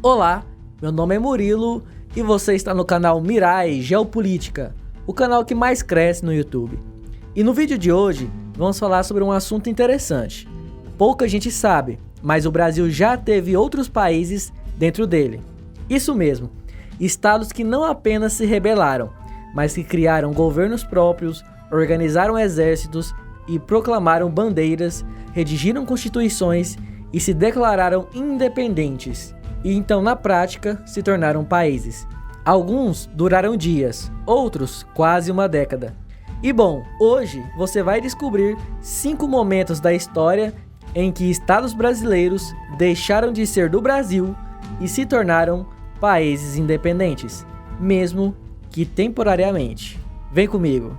Olá, meu nome é Murilo e você está no canal Mirai Geopolítica, o canal que mais cresce no YouTube. E no vídeo de hoje vamos falar sobre um assunto interessante. Pouca gente sabe, mas o Brasil já teve outros países dentro dele. Isso mesmo, estados que não apenas se rebelaram, mas que criaram governos próprios, organizaram exércitos e proclamaram bandeiras, redigiram constituições e se declararam independentes. E então, na prática, se tornaram países. Alguns duraram dias, outros quase uma década. E bom, hoje você vai descobrir 5 momentos da história em que estados brasileiros deixaram de ser do Brasil e se tornaram países independentes, mesmo que temporariamente. Vem comigo!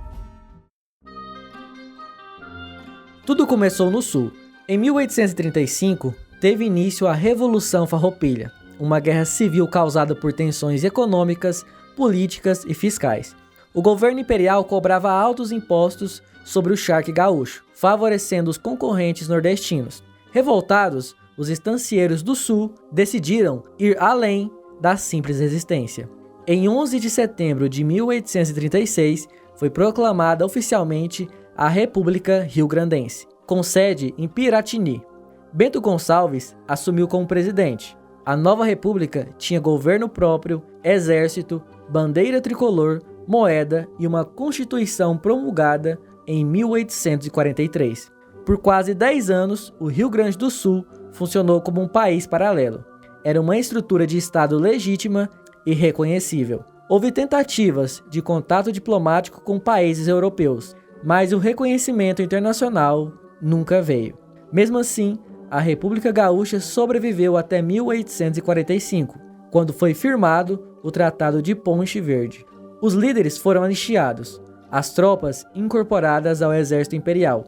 Tudo começou no Sul. Em 1835, teve início a Revolução Farroupilha, uma guerra civil causada por tensões econômicas, políticas e fiscais. O governo imperial cobrava altos impostos sobre o charque gaúcho, favorecendo os concorrentes nordestinos. Revoltados, os estancieiros do Sul decidiram ir além da simples resistência. Em 11 de setembro de 1836, foi proclamada oficialmente a República Rio-Grandense, com sede em Piratini. Bento Gonçalves assumiu como presidente. A nova república tinha governo próprio, exército, bandeira tricolor, moeda e uma constituição promulgada em 1843. Por quase 10 anos, o Rio Grande do Sul funcionou como um país paralelo. Era uma estrutura de Estado legítima e reconhecível. Houve tentativas de contato diplomático com países europeus, mas o reconhecimento internacional nunca veio. Mesmo assim, a República Gaúcha sobreviveu até 1845, quando foi firmado o Tratado de Ponte Verde. Os líderes foram anistiados, as tropas incorporadas ao exército imperial,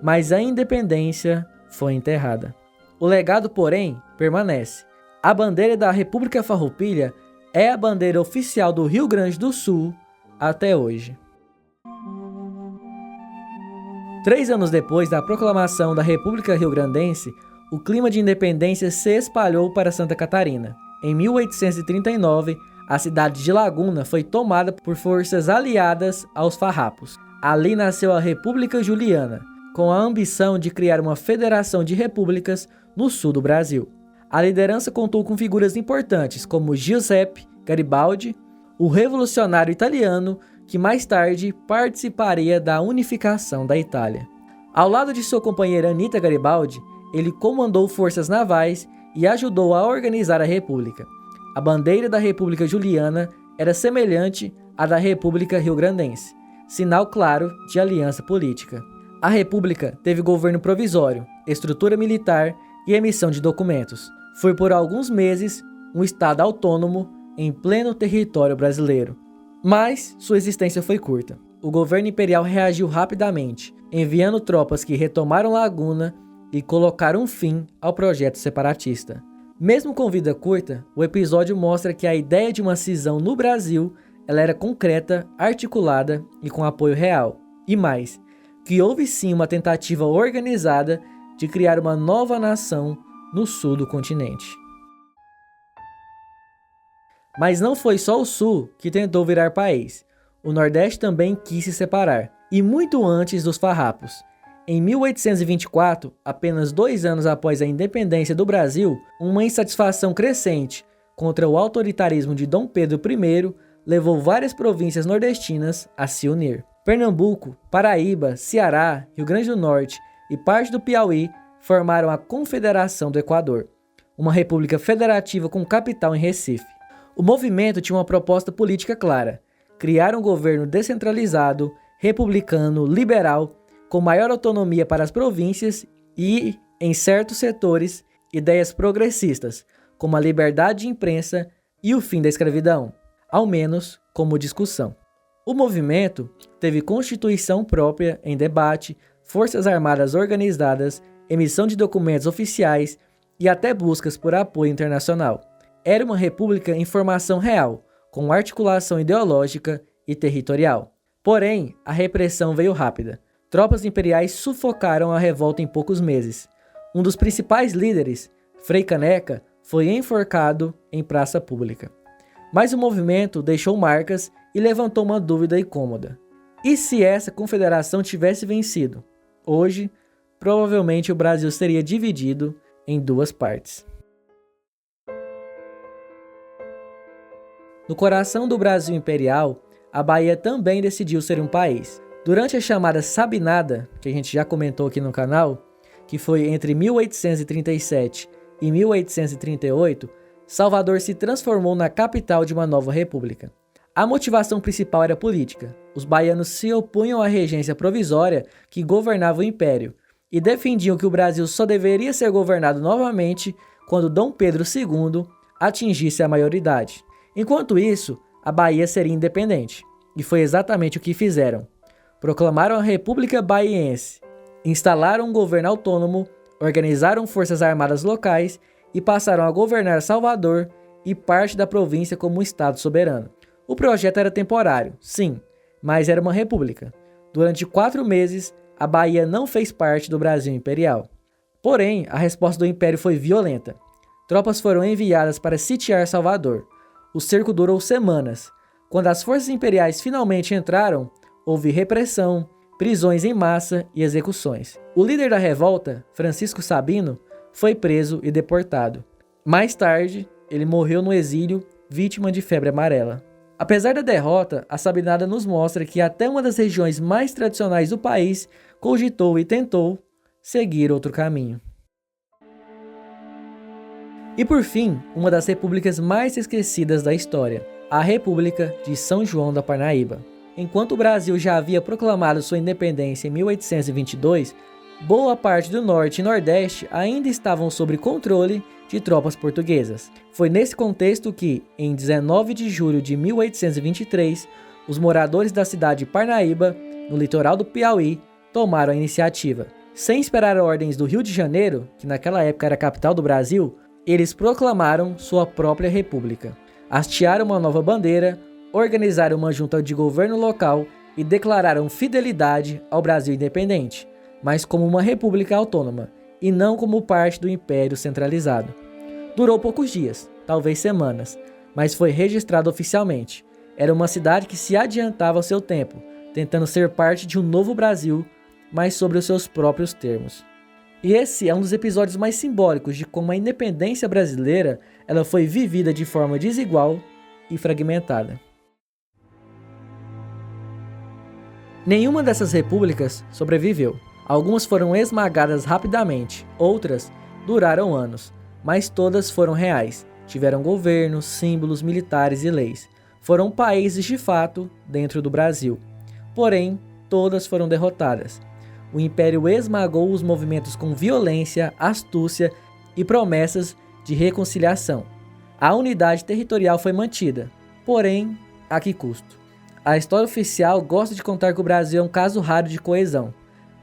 mas a independência foi enterrada. O legado, porém, permanece. A bandeira da República Farroupilha é a bandeira oficial do Rio Grande do Sul até hoje. 3 anos depois da proclamação da República Rio-Grandense, o clima de independência se espalhou para Santa Catarina. Em 1839, a cidade de Laguna foi tomada por forças aliadas aos farrapos. Ali nasceu a República Juliana, com a ambição de criar uma federação de repúblicas no sul do Brasil. A liderança contou com figuras importantes como Giuseppe Garibaldi, o revolucionário italiano, que mais tarde participaria da unificação da Itália. Ao lado de sua companheira Anita Garibaldi, ele comandou forças navais e ajudou a organizar a República. A bandeira da República Juliana era semelhante à da República Rio-Grandense, sinal claro de aliança política. A República teve governo provisório, estrutura militar e emissão de documentos. Foi por alguns meses um estado autônomo em pleno território brasileiro. Mas sua existência foi curta. O governo imperial reagiu rapidamente, enviando tropas que retomaram Laguna e colocaram fim ao projeto separatista. Mesmo com vida curta, o episódio mostra que a ideia de uma cisão no Brasil ela era concreta, articulada e com apoio real. E mais, que houve sim uma tentativa organizada de criar uma nova nação no sul do continente. Mas não foi só o Sul que tentou virar país. O Nordeste também quis se separar, e muito antes dos farrapos. Em 1824, apenas 2 anos após a independência do Brasil, uma insatisfação crescente contra o autoritarismo de Dom Pedro I levou várias províncias nordestinas a se unir. Pernambuco, Paraíba, Ceará, Rio Grande do Norte e parte do Piauí formaram a Confederação do Equador, uma república federativa com capital em Recife. O movimento tinha uma proposta política clara: criar um governo descentralizado, republicano, liberal, com maior autonomia para as províncias e, em certos setores, ideias progressistas, como a liberdade de imprensa e o fim da escravidão, ao menos como discussão. O movimento teve constituição própria em debate, forças armadas organizadas, emissão de documentos oficiais e até buscas por apoio internacional. Era uma república em formação real, com articulação ideológica e territorial. Porém, a repressão veio rápida. Tropas imperiais sufocaram a revolta em poucos meses. Um dos principais líderes, Frei Caneca, foi enforcado em praça pública. Mas o movimento deixou marcas e levantou uma dúvida incômoda. E se essa confederação tivesse vencido? Hoje, provavelmente o Brasil seria dividido em duas partes. No coração do Brasil imperial, a Bahia também decidiu ser um país. Durante a chamada Sabinada, que a gente já comentou aqui no canal, que foi entre 1837 e 1838, Salvador se transformou na capital de uma nova república. A motivação principal era política. Os baianos se opunham à regência provisória que governava o império e defendiam que o Brasil só deveria ser governado novamente quando Dom Pedro II atingisse a maioridade. Enquanto isso, a Bahia seria independente, e foi exatamente o que fizeram. Proclamaram a República Baiense, instalaram um governo autônomo, organizaram forças armadas locais e passaram a governar Salvador e parte da província como um estado soberano. O projeto era temporário, sim, mas era uma república. Durante 4 meses, a Bahia não fez parte do Brasil imperial. Porém, a resposta do império foi violenta. Tropas foram enviadas para sitiar Salvador. O cerco durou semanas. Quando as forças imperiais finalmente entraram, houve repressão, prisões em massa e execuções. O líder da revolta, Francisco Sabino, foi preso e deportado. Mais tarde, ele morreu no exílio, vítima de febre amarela. Apesar da derrota, a Sabinada nos mostra que até uma das regiões mais tradicionais do país cogitou e tentou seguir outro caminho. E por fim, uma das repúblicas mais esquecidas da história, a República de São João da Parnaíba. Enquanto o Brasil já havia proclamado sua independência em 1822, boa parte do norte e nordeste ainda estavam sob controle de tropas portuguesas. Foi nesse contexto que, em 19 de julho de 1823, os moradores da cidade de Parnaíba, no litoral do Piauí, tomaram a iniciativa. Sem esperar ordens do Rio de Janeiro, que naquela época era a capital do Brasil, eles proclamaram sua própria república. Hastearam uma nova bandeira, organizaram uma junta de governo local e declararam fidelidade ao Brasil independente, mas como uma república autônoma, e não como parte do império centralizado. Durou poucos dias, talvez semanas, mas foi registrado oficialmente. Era uma cidade que se adiantava ao seu tempo, tentando ser parte de um novo Brasil, mas sobre os seus próprios termos. E esse é um dos episódios mais simbólicos de como a independência brasileira ela foi vivida de forma desigual e fragmentada. Nenhuma dessas repúblicas sobreviveu. Algumas foram esmagadas rapidamente, outras duraram anos, mas todas foram reais. Tiveram governos, símbolos militares e leis. Foram países de fato dentro do Brasil. Porém, todas foram derrotadas. O Império esmagou os movimentos com violência, astúcia e promessas de reconciliação. A unidade territorial foi mantida, porém, a que custo? A história oficial gosta de contar que o Brasil é um caso raro de coesão.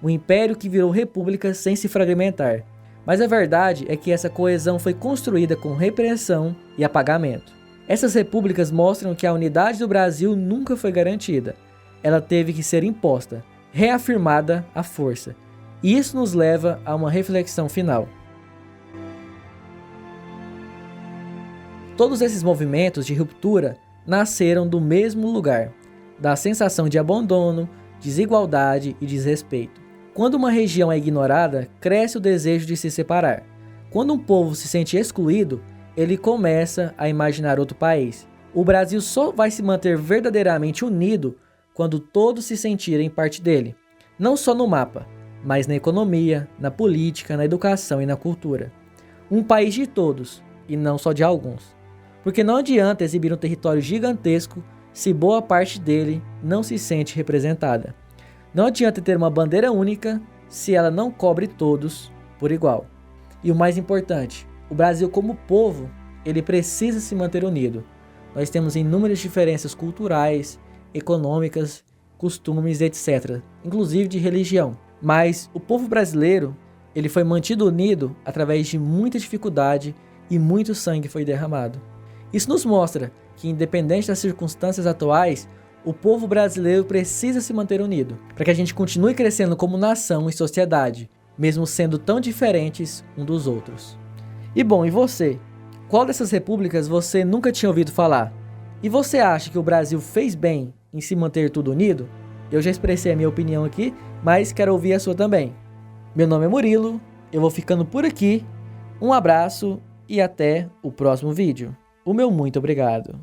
Um império que virou república sem se fragmentar. Mas a verdade é que essa coesão foi construída com repressão e apagamento. Essas repúblicas mostram que a unidade do Brasil nunca foi garantida. Ela teve que ser imposta, reafirmada à força. E isso nos leva a uma reflexão final. Todos esses movimentos de ruptura nasceram do mesmo lugar, da sensação de abandono, desigualdade e desrespeito. Quando uma região é ignorada, cresce o desejo de se separar. Quando um povo se sente excluído, ele começa a imaginar outro país. O Brasil só vai se manter verdadeiramente unido quando todos se sentirem parte dele. Não só no mapa, mas na economia, na política, na educação e na cultura. Um país de todos, e não só de alguns. Porque não adianta exibir um território gigantesco se boa parte dele não se sente representada. Não adianta ter uma bandeira única se ela não cobre todos por igual. E o mais importante, o Brasil como povo, ele precisa se manter unido. Nós temos inúmeras diferenças culturais, econômicas, costumes, etc., inclusive de religião. Mas o povo brasileiro, ele foi mantido unido através de muita dificuldade e muito sangue foi derramado. Isso nos mostra que, independente das circunstâncias atuais, o povo brasileiro precisa se manter unido, para que a gente continue crescendo como nação e sociedade, mesmo sendo tão diferentes um dos outros. E bom, e você? Qual dessas repúblicas você nunca tinha ouvido falar? E você acha que o Brasil fez bem em se manter tudo unido? Eu já expressei a minha opinião aqui, mas quero ouvir a sua também. Meu nome é Murilo, eu vou ficando por aqui. Um abraço e até o próximo vídeo. O meu muito obrigado.